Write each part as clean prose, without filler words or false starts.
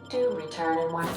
Do return in one.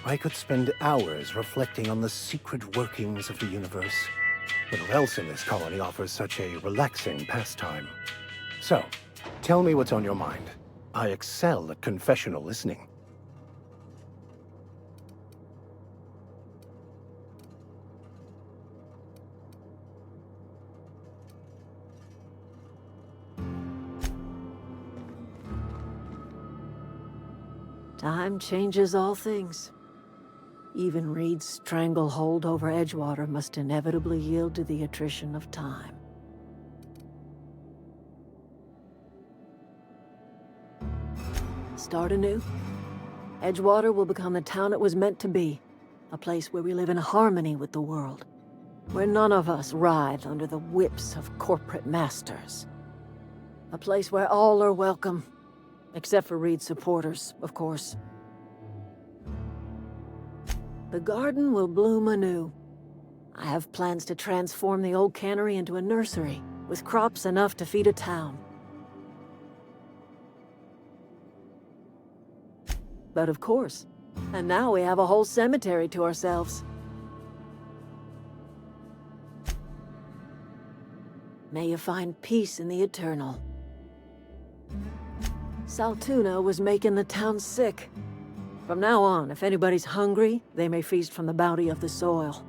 I could spend hours reflecting on the secret workings of the universe. Little else in this colony offers such a relaxing pastime. So, tell me what's on your mind. I excel at confessional listening. Time changes all things. Even Reed's stranglehold over Edgewater must inevitably yield to the attrition of time. Start anew. Edgewater will become the town it was meant to be. A place where we live in harmony with the world. Where none of us writhe under the whips of corporate masters. A place where all are welcome. Except for Reed's supporters, of course. The garden will bloom anew. I have plans to transform the old cannery into a nursery, with crops enough to feed a town. But of course, and now we have a whole cemetery to ourselves. May you find peace in the eternal. Saltuna was making the town sick. From now on, if anybody's hungry, they may feast from the bounty of the soil.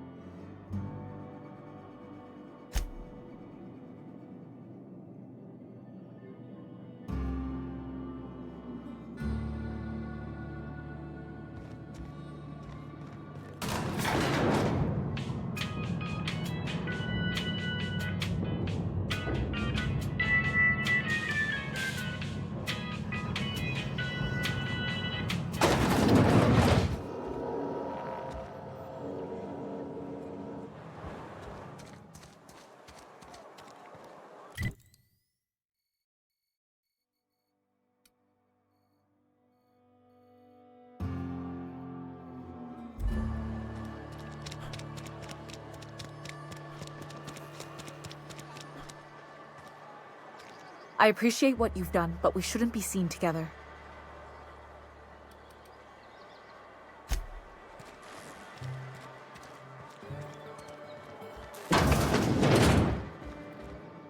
I appreciate what you've done, but we shouldn't be seen together.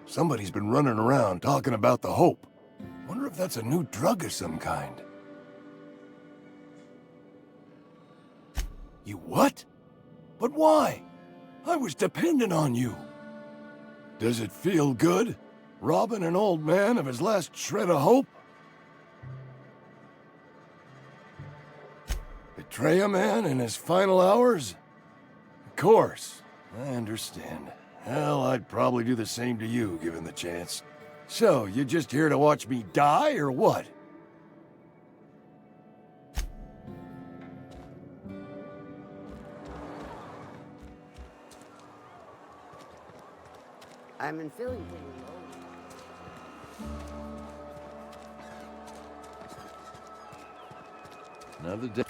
Somebody's been running around talking about the Hope. Wonder if that's a new drug of some kind. You what? But why? I was dependent on you. Does it feel good? Robbing an old man of his last shred of hope? Betray a man in his final hours? Of course, I understand. Hell, I'd probably do the same to you, given the chance. So, you just here to watch me die, or what? I'm in feeling Another day.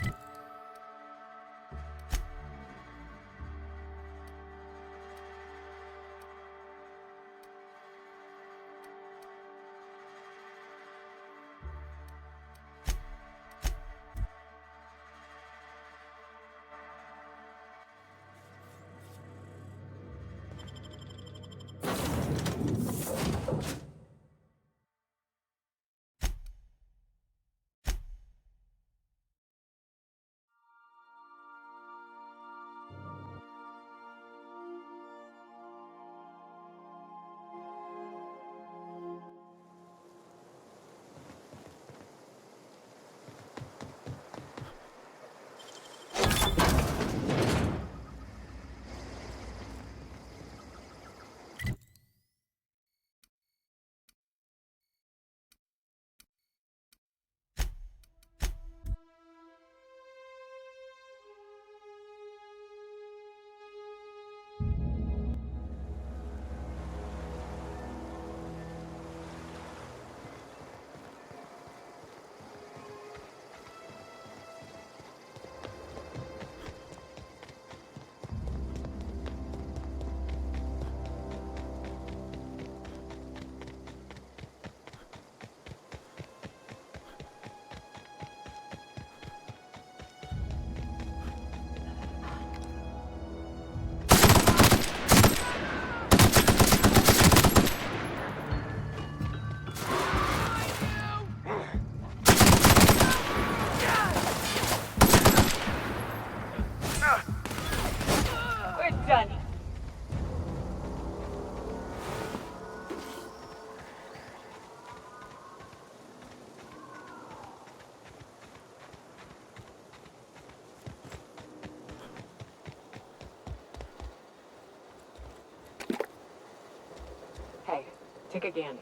Hey, take a gander.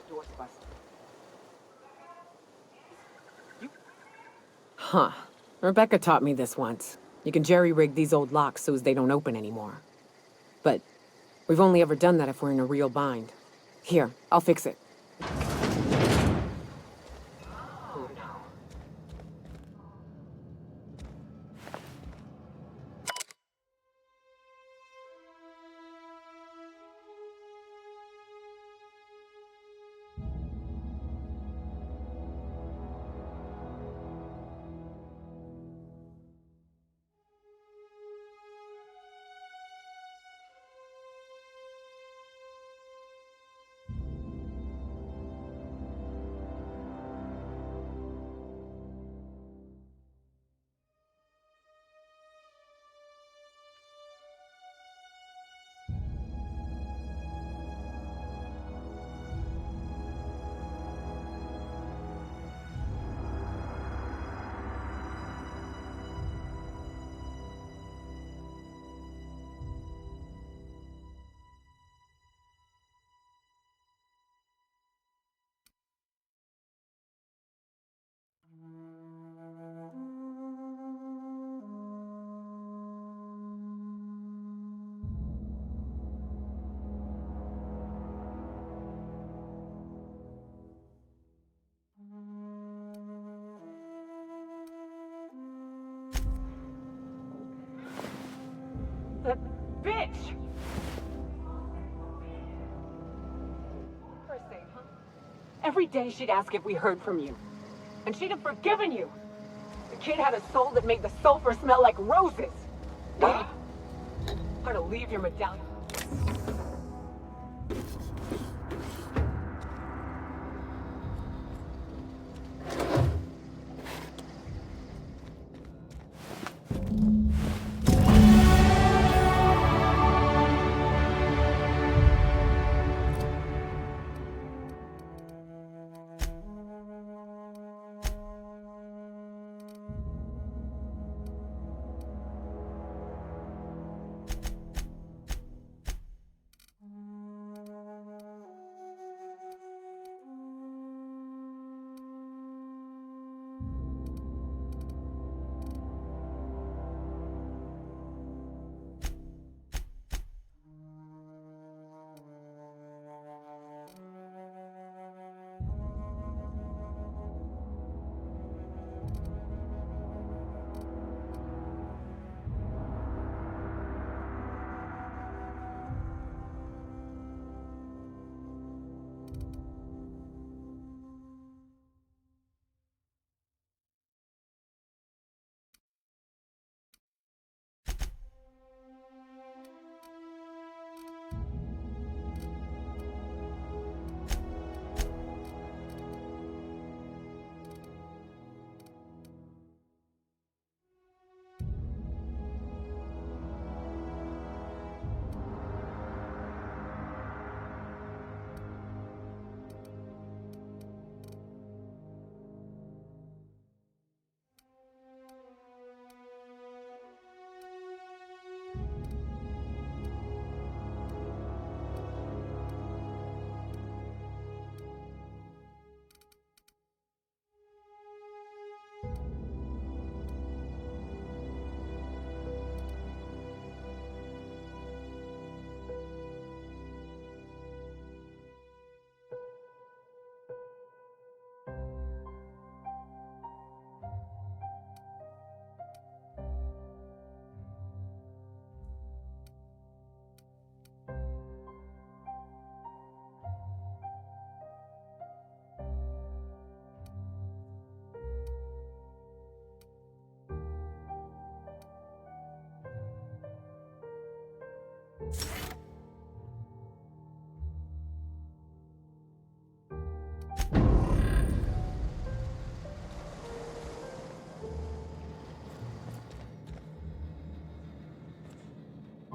Door's busted. Huh. Rebecca taught me this once. You can jerry-rig these old locks so as they don't open anymore. But we've only ever done that if we're in a real bind. Here, I'll fix it. Oh no. That bitch! First thing, huh? Every day she'd ask if we heard from you. And she'd have forgiven you. The kid had a soul that made the sulfur smell like roses. Hard to leave your medallion.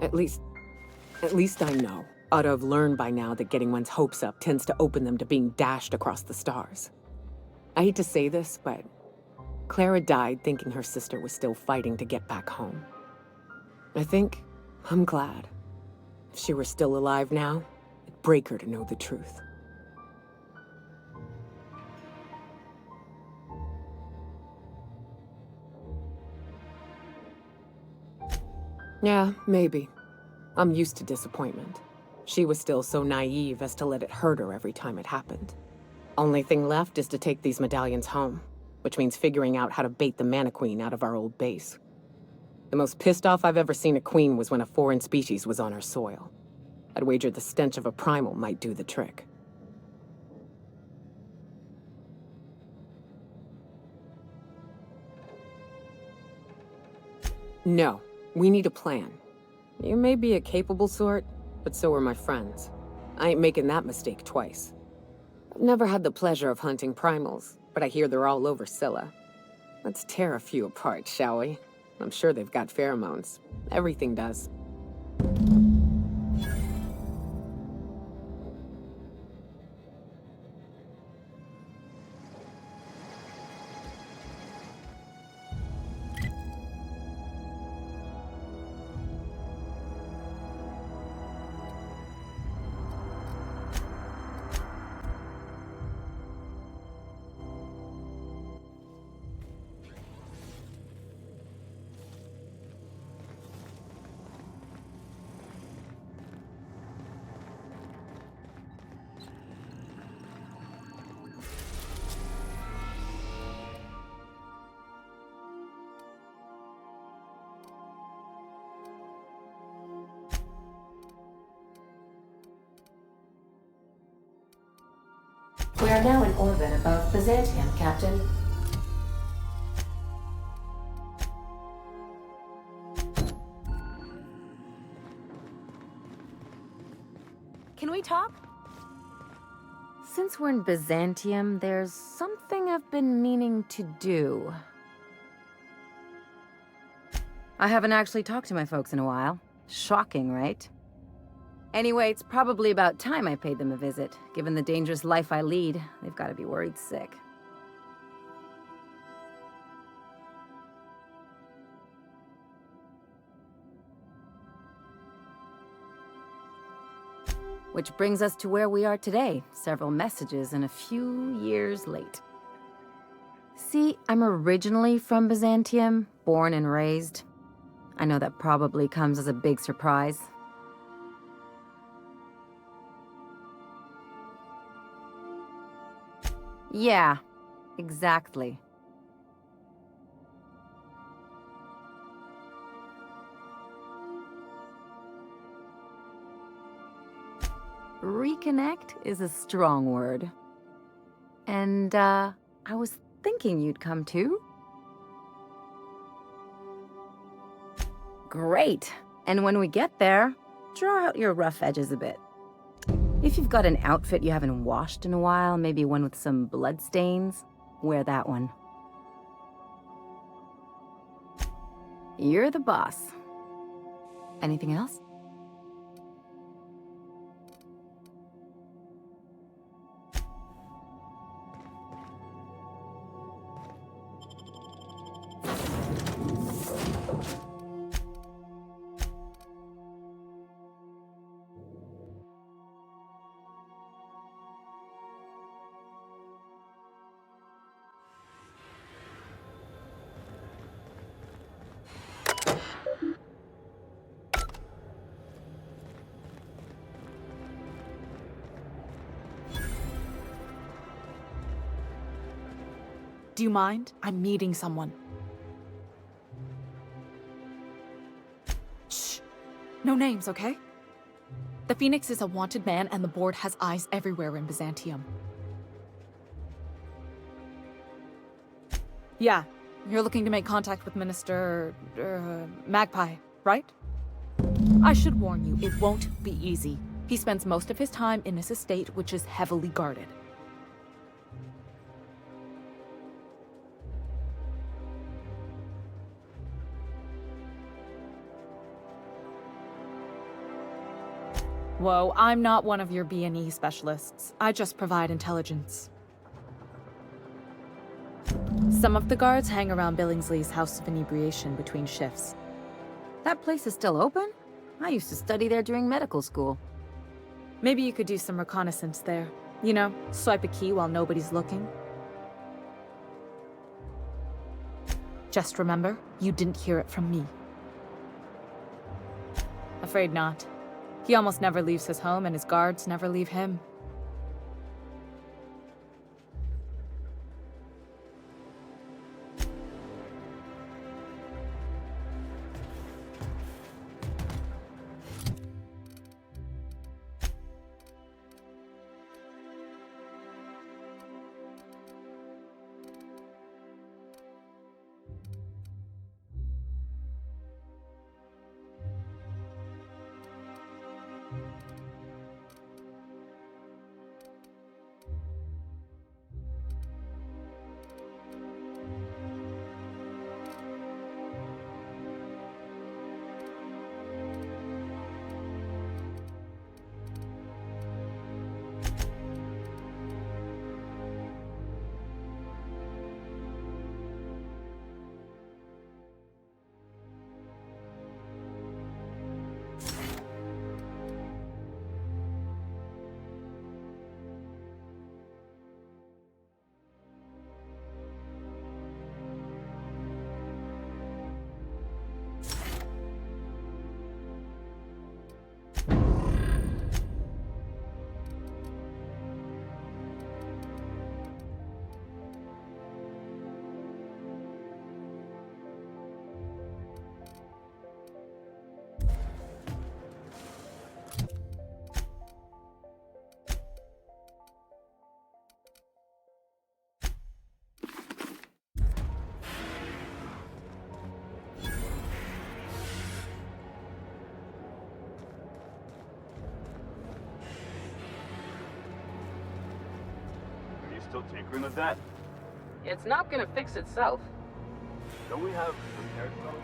At least I know. Ought to have learned by now that getting one's hopes up tends to open them to being dashed across the stars. I hate to say this, but Clara died thinking her sister was still fighting to get back home. I think I'm glad. If she were still alive now, it'd break her to know the truth. Yeah, maybe. I'm used to disappointment. She was still so naive as to let it hurt her every time it happened. Only thing left is to take these medallions home, which means figuring out how to bait the Mana Queen out of our old base. The most pissed off I've ever seen a queen was when a foreign species was on her soil. I'd wager the stench of a primal might do the trick. No, we need a plan. You may be a capable sort, but so are my friends. I ain't making that mistake twice. I've never had the pleasure of hunting primals, but I hear they're all over Scylla. Let's tear a few apart, shall we? I'm sure they've got pheromones. Everything does. We are now in orbit above Byzantium, Captain. Can we talk? Since we're in Byzantium, there's something I've been meaning to do. I haven't actually talked to my folks in a while. Shocking, right? Anyway, it's probably about time I paid them a visit. Given the dangerous life I lead, they've got to be worried sick. Which brings us to where we are today, several messages and a few years late. See, I'm originally from Byzantium, born and raised. I know that probably comes as a big surprise. Yeah, exactly. Reconnect is a strong word. And, I was thinking you'd come too. Great. And when we get there, draw out your rough edges a bit. If you've got an outfit you haven't washed in a while, maybe one with some bloodstains, wear that one. You're the boss. Anything else? Do you mind? I'm meeting someone. Shh. No names, okay? The Phoenix is a wanted man, and the board has eyes everywhere in Byzantium. Yeah, you're looking to make contact with Minister... Magpie, right? I should warn you, it won't be easy. He spends most of his time in his estate, which is heavily guarded. Whoa, I'm not one of your B&E specialists. I just provide intelligence. Some of the guards hang around Billingsley's House of Inebriation between shifts. That place is still open? I used to study there during medical school. Maybe you could do some reconnaissance there. You know, swipe a key while nobody's looking. Just remember, you didn't hear it from me. Afraid not. He almost never leaves his home, and his guards never leave him. Still tinkering with that? It's not gonna fix itself. Don't we have repair codes?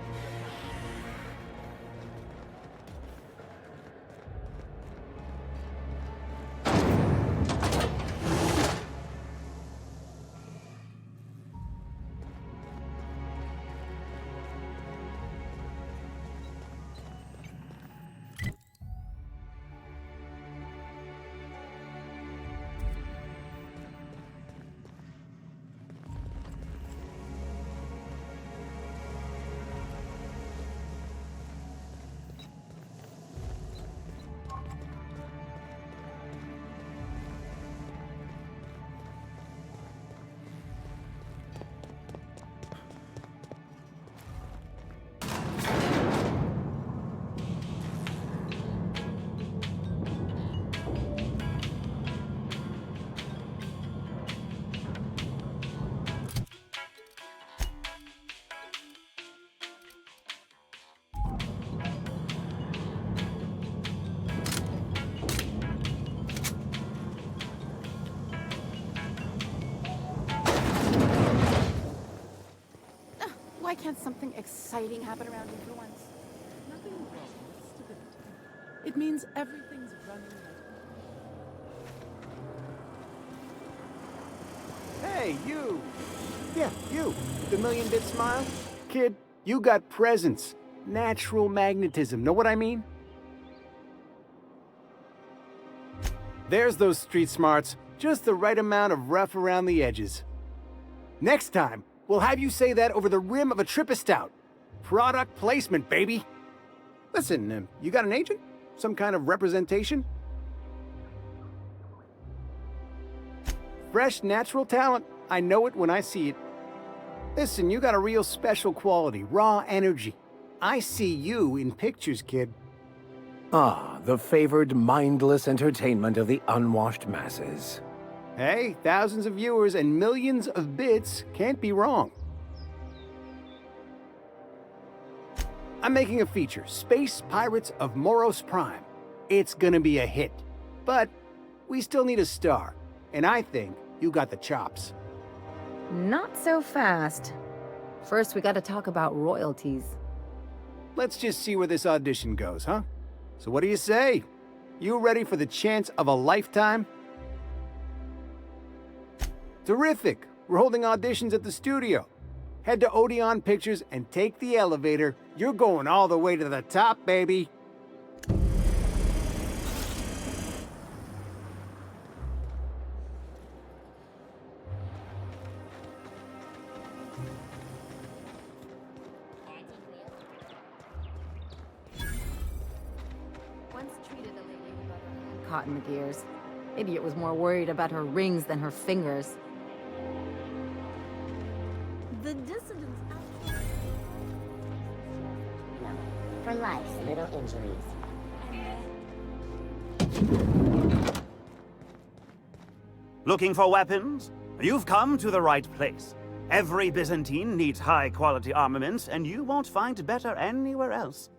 Why can't something exciting happen around here for once? Nothing wrong with stability. It means everything's running like... Hey, you! Yeah, you. The million-bit smile? Kid, you got presence. Natural magnetism, know what I mean? There's those street smarts. Just the right amount of rough around the edges. Next time, we'll have you say that over the rim of a Trippa Stout. Product placement, baby. Listen, you got an agent? Some kind of representation? Fresh, natural talent. I know it when I see it. Listen, you got a real special quality, raw energy. I see you in pictures, kid. Ah, the favored mindless entertainment of the unwashed masses. Hey, thousands of viewers and millions of bits can't be wrong. I'm making a feature, Space Pirates of Moros Prime. It's gonna be a hit. But we still need a star, and I think you got the chops. Not so fast. First, we gotta talk about royalties. Let's just see where this audition goes, huh? So what do you say? You ready for the chance of a lifetime? Terrific! We're holding auditions at the studio. Head to Odeon Pictures and take the elevator. You're going all the way to the top, baby. Once treated a lady who got her hand caught in the gears. Idiot was more worried about her rings than her fingers. The dissidents no, for life's little injuries. Looking for weapons? You've come to the right place. Every Byzantine needs high-quality armaments, and you won't find better anywhere else.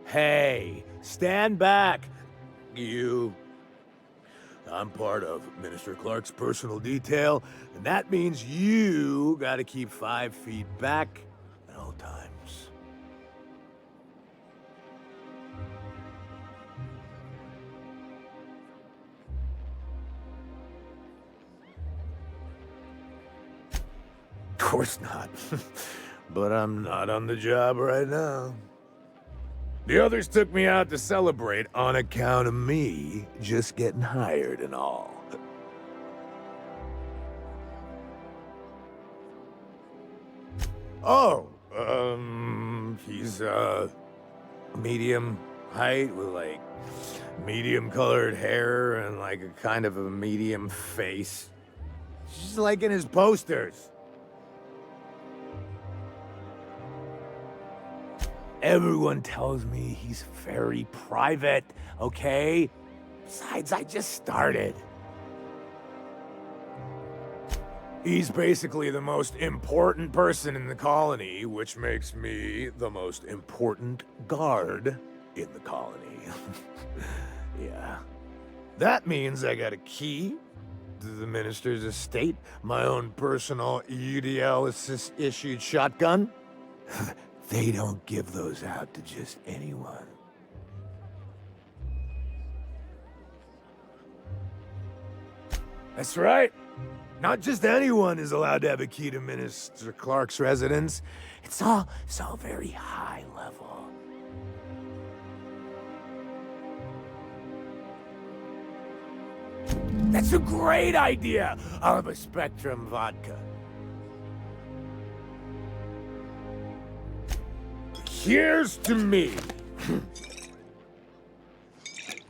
Hey, stand back, you. I'm part of Minister Clark's personal detail, and that means you gotta keep 5 feet back at all times. Of course not. But I'm not on the job right now. The others took me out to celebrate on account of me just getting hired and all. Oh, he's, medium height with, like, medium-colored hair and, like, a kind of a medium face. Just like in his posters. Everyone tells me he's very private, okay? Besides, I just started. He's basically the most important person in the colony, which makes me the most important guard in the colony. Yeah. That means I got a key to the minister's estate, my own personal UDL-issued shotgun. They don't give those out to just anyone. That's right. Not just anyone is allowed to have a key to Minister Clark's residence. It's all very high level. That's a great idea! I'll have a Spectrum vodka. Here's to me!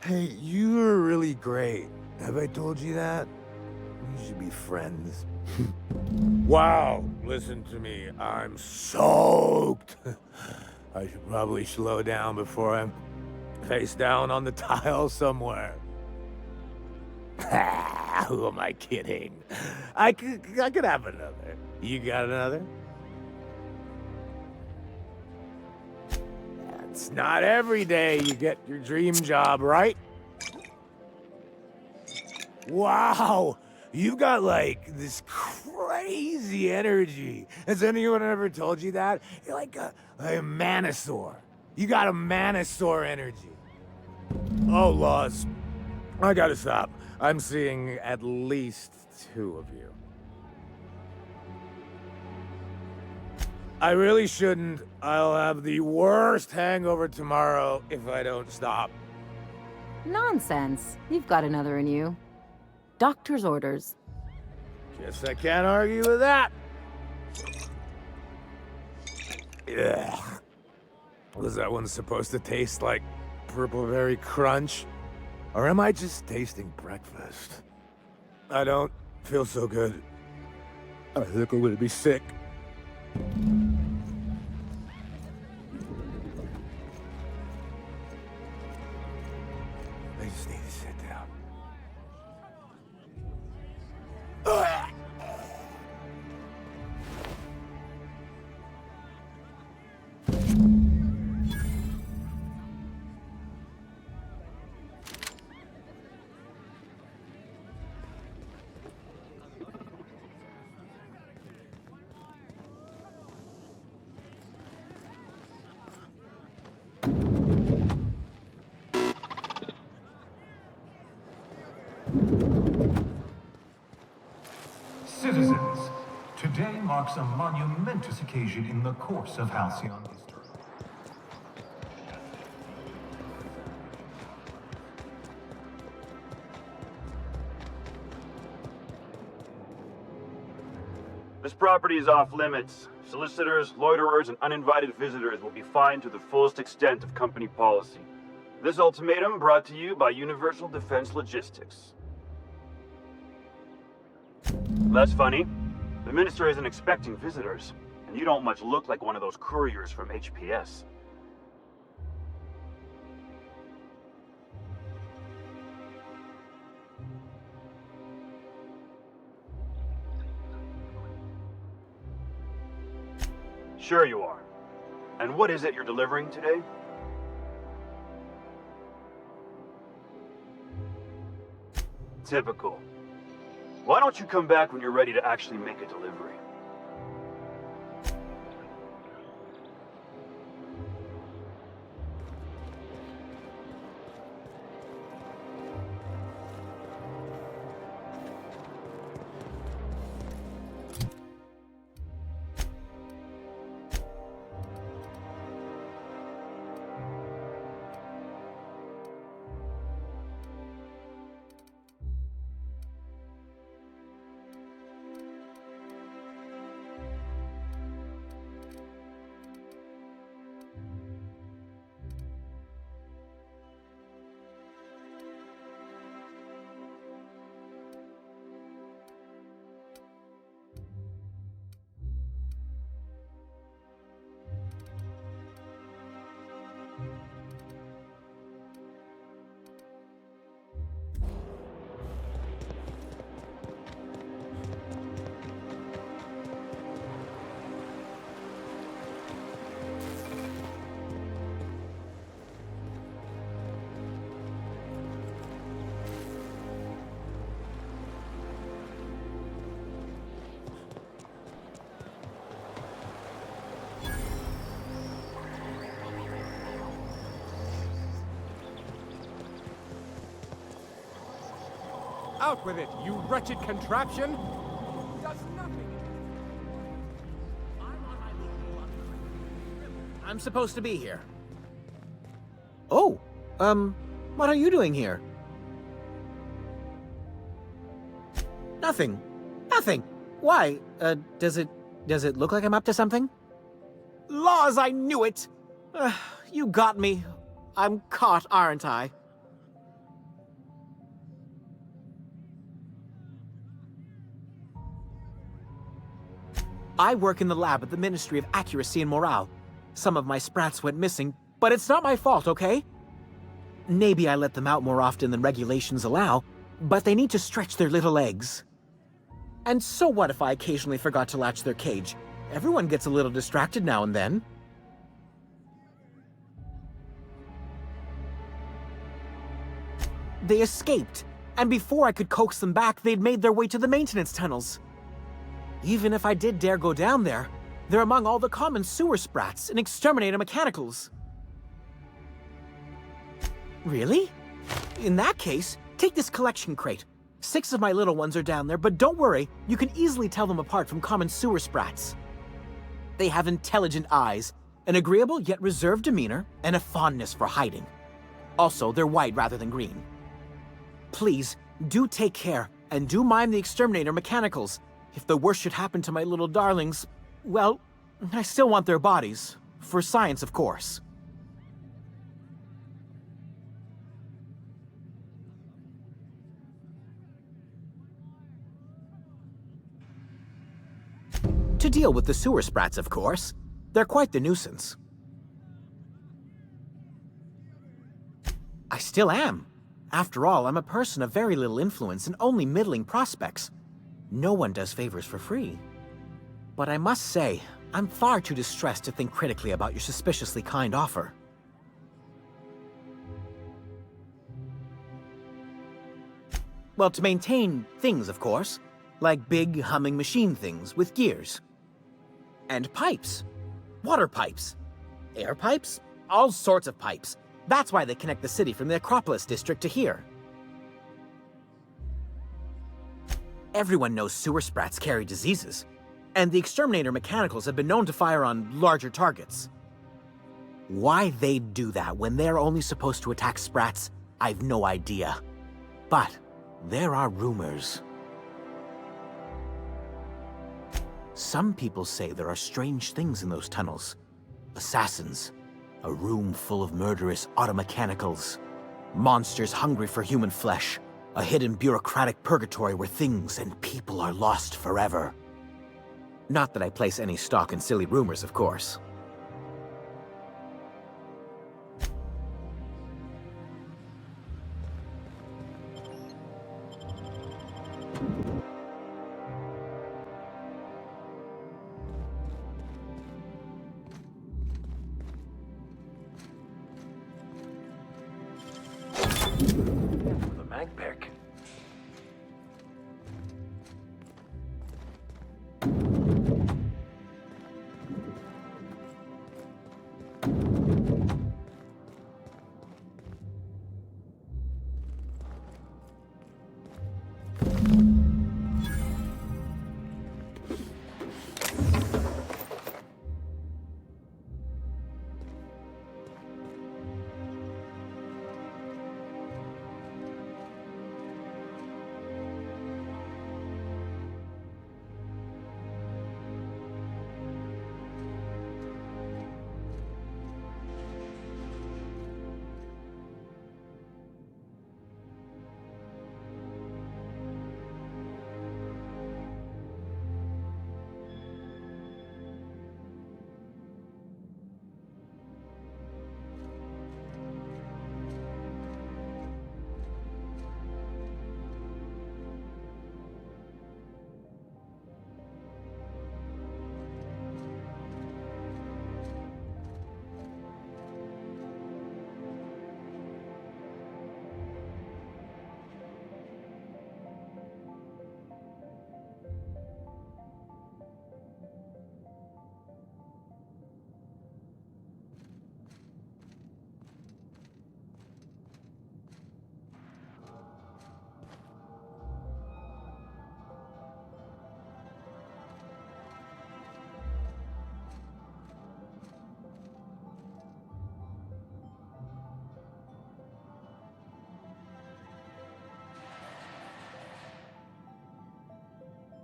Hey, you're really great. Have I told you that? We should be friends. Wow, listen to me. I'm soaked. I should probably slow down before I'm face down on the tile somewhere. Who am I kidding? I could have another. You got another? It's not every day you get your dream job, right? Wow, you've got like this crazy energy. Has anyone ever told you that? You're like a Manosaur. You got a Manosaur energy. Oh, Laws. I gotta stop. I'm seeing at least 2 of you. I really shouldn't. I'll have the worst hangover tomorrow if I don't stop. Nonsense. You've got another in you. Doctor's orders. Guess I can't argue with that. Ugh. Was that one supposed to taste like Purple Berry Crunch? Or am I just tasting breakfast? I don't feel so good. I think I'm gonna be sick. I just need to sit down. Citizens, today marks a monumentous occasion in the course of Halcyon history. This property is off limits. Solicitors, loiterers, and uninvited visitors will be fined to the fullest extent of company policy. This ultimatum brought to you by Universal Defense Logistics. That's funny. The minister isn't expecting visitors, and you don't much look like one of those couriers from HPS. Sure you are. And what is it you're delivering today? Typical. Why don't you come back when you're ready to actually make a delivery? Out with it, you wretched contraption! Does nothing. I'm supposed to be here. Oh, what are you doing here? Nothing. Nothing. Why? Does it look like I'm up to something? Laws, I knew it! You got me. I'm caught, aren't I? I work in the lab at the Ministry of Accuracy and Morale. Some of my sprats went missing, but it's not my fault, okay? Maybe I let them out more often than regulations allow, but they need to stretch their little legs. And so what if I occasionally forgot to latch their cage? Everyone gets a little distracted now and then. They escaped, and before I could coax them back, they'd made their way to the maintenance tunnels. Even if I did dare go down there, they're among all the common sewer sprats and exterminator mechanicals. Really? In that case, take this collection crate. 6 of my little ones are down there, but don't worry, you can easily tell them apart from common sewer sprats. They have intelligent eyes, an agreeable yet reserved demeanor, and a fondness for hiding. Also, they're white rather than green. Please, do take care, and do mind the exterminator mechanicals. If the worst should happen to my little darlings, well, I still want their bodies. For science, of course. To deal with the sewer sprats, of course. They're quite the nuisance. I still am. After all, I'm a person of very little influence and only middling prospects. No one does favors for free. But I must say, I'm far too distressed to think critically about your suspiciously kind offer. Well, to maintain things, of course. Like big, humming machine things with gears. And pipes. Water pipes. Air pipes. All sorts of pipes. That's why they connect the city from the Acropolis district to here. Everyone knows sewer sprats carry diseases, and the exterminator mechanicals have been known to fire on larger targets. Why they'd do that when they're only supposed to attack sprats, I've no idea. But there are rumors. Some people say there are strange things in those tunnels. Assassins, a room full of murderous automechanicals, monsters hungry for human flesh, a hidden bureaucratic purgatory where things and people are lost forever. Not that I place any stock in silly rumors, of course. The mag pick.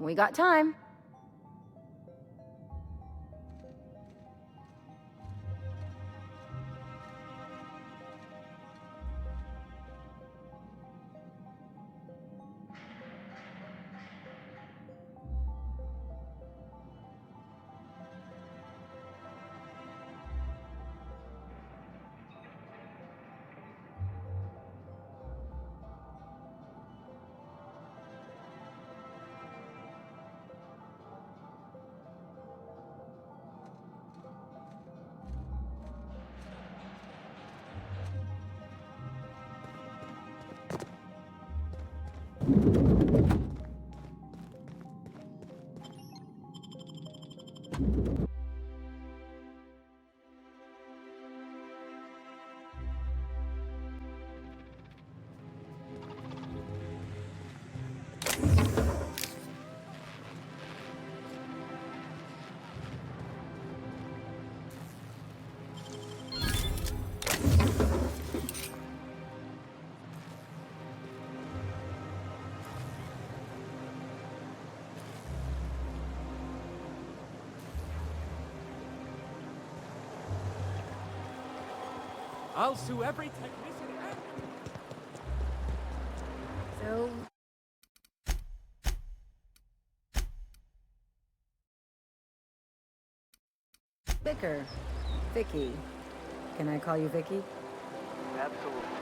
We got time. I'll sue every technician and... So... Vicar. Vicky. Can I call you Vicky? Absolutely.